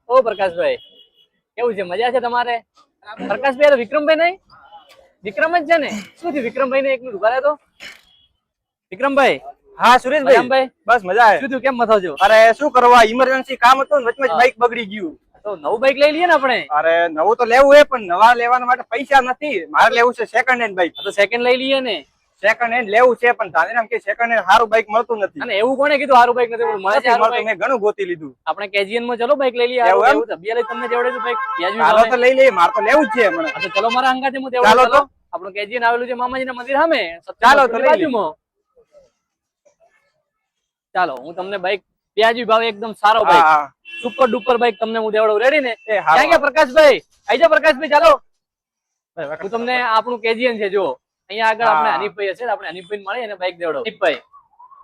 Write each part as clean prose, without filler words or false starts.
ઓ પ્રકાશભાઈ, કેવું છે? મજા છે તમારે? પ્રકાશભાઈ વિક્રમભાઈ નહીં? વિક્રમ જ છે ને? શું થયું વિક્રમભાઈ ને? એક મિનિટ ઉભા રહે તો. વિક્રમભાઈ. હા સુરેશભાઈ, બસ મજા આવે. શું થયું, કેમ મથો છો? અરે શું કરવા, ઇમરજન્સી કામ હતું ને વચમાં બાઈક બગડી ગયું. તો નવું બાઈક લઈ લઈએ ને આપણે. અરે નવું તો લેવું હે, પણ નવા લેવા માટે પૈસા નથી. મારે લેવું છે સેકન્ડ હેન્ડ બાઈક. તો સેકન્ડ લઈ લઈએ ને. સેકન્ડ હેન્ડ લેવું છે, પણ તારે કે સેકન્ડ હેન્ડ સારું બાઈક મળતું નથી. અને એવું કોને કીધું સારું બાઈક નથી મળે છે? મેં ઘણું ગોતી લીધું. આપણે કેજીએન માં ચલો બાઈક લઈ લઈએ. એવું તબિયા લઈ તમને દેવડે બાઈક ચાલો તો લઈ લઈએ, મારે તો લેવું જ છે હમણાં. તો ચલો મારા અંગાથી હું દેવડે. ચાલો તો. આપણું કેજીએન આવેલું છે મામાજીના મંદિર સામે. ચાલો તો બાજુમાં. ચાલો હું તમને બાઈક વ્યાજબી ભાવે એકદમ સારો બાઈક સુપર ડુપર બાઈક તમને હું દેવડું. રેડી ને? ક્યાં ગયા પ્રકાશભાઈ? આઈ જાઓ પ્રકાશભાઈ, ચાલો. હું તમને આપણું કેજીએન છે જો અહીંયા આગળ આપણે હનીફભાઈ હશે, આપણે હનીફભાઈ મળી અને બાઈક દેવડો. હનીફભાઈ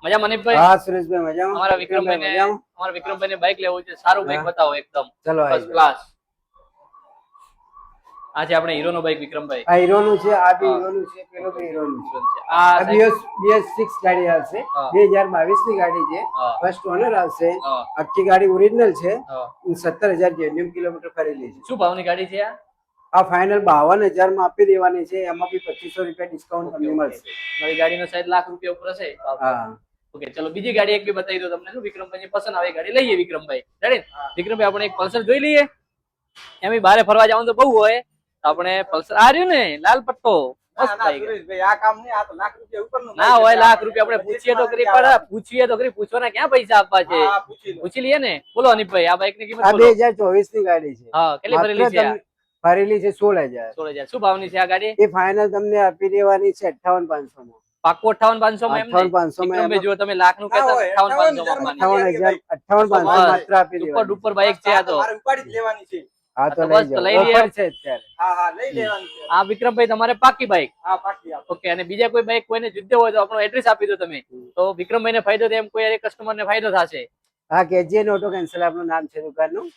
મજામાં? હનીફભાઈ હા સુરેશભાઈ મજામાં. અમારા વિક્રમભાઈ ને બાઈક લેવું છે, સારું બાઈક બતાવો એકદમ ચલો ફર્સ્ટ ક્લાસ. આ છે આપણે હીરો નો બાઈક વિક્રમભાઈ. આ હીરો નું છે, આ બી હીરો નું છે, પેલો બી હીરો નું છે. આ BS6 ગાડી આવશે, 2022 ની ગાડી છે, ફર્સ્ટ ઓનર આવશે. આખી ગાડી ઓરિજિનલ છે, 17,000 જેન્યુઅન કિલોમીટર ફરેલી છે. શું ભાવની ગાડી છે આ ફાઇનલ 52,000 માં આપી દેવાની છે. એમાં બી 2500 રૂપિયા ડિસ્કાઉન્ટ તમને મળશે. નવી ગાડીનો સાઈઝ લાખ રૂપિયા ઉપર હશે. હા ઓકે, ચલો બીજી ગાડી એક બી બતાવી દો તમને. શું વિક્રમભાઈ પસંદ આવે ગાડી લઈએ વિક્રમભાઈ. રેડી? વિક્રમભાઈ આપણે એક પલ્સર જોઈ લઈએ. એમ બહાર ફરવા જવાનું તો બહુ હોય, આપણે પલ્સર આ રહ્યું ને લાલ પટ્ટો મસ્ત બાઈક. આ કામ નહીં, આ તો લાખ રૂપિયા ઉપરનું ના હોય. લાખ રૂપિયા આપણે પૂછીએ તો કરી પડે. પૂછીએ તો કરી, પૂછવાના ક્યાં પૈસા આપવા છે? પૂછી લઈએ ને. બોલો અનિપભાઈ, આ બાઈક ની કિંમત 2024 ની ગાડી છે. હા, કેટલી ભરેલી છે? ભરેલી છે 16,000. 16,000. શું ભાવની છે આ ગાડી? એ ફાઇનલ તમને આપી દેવાની છે 58,500 માં. પાક્કો 58,500 માં. 58,500 માં. જો તમે લાખ નું કહેતા 58,500 માં 58,500 માત્ર આપી દેવાની. સુપર ડુપર બાઈક છે આ તો. ઉપાડી જ લેવાની છે. હા તો લઈ જાઓ. ઓફર છે અત્યારે. હા લઈ લેવાની છે. આ વિક્રમભાઈ તમારે પાકી બાઈક. હા પાકી. ઓકે, અને બીજા કોઈ બાઈક કોઈને જોઈતી હોય તો આપણો એડ્રેસ આપી દો તમે, તો વિક્રમભાઈ ને ફાયદો થાય, એમ કોઈ કસ્ટમર ને ફાયદો થશે. હા, કેજીએન ઓટો કેન્સલ આપણું નામ છે દુકાનનું.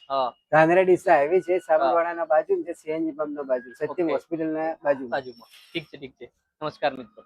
ધાનેરા ડીસા હાઈવે છે, સાબરવાડાના બાજુ છે, સીએનજી પંપ ના બાજુ, સત્યમ હોસ્પિટલ ના બાજુમાં. ઠીક છે, ઠીક છે. નમસ્કાર મિત્રો.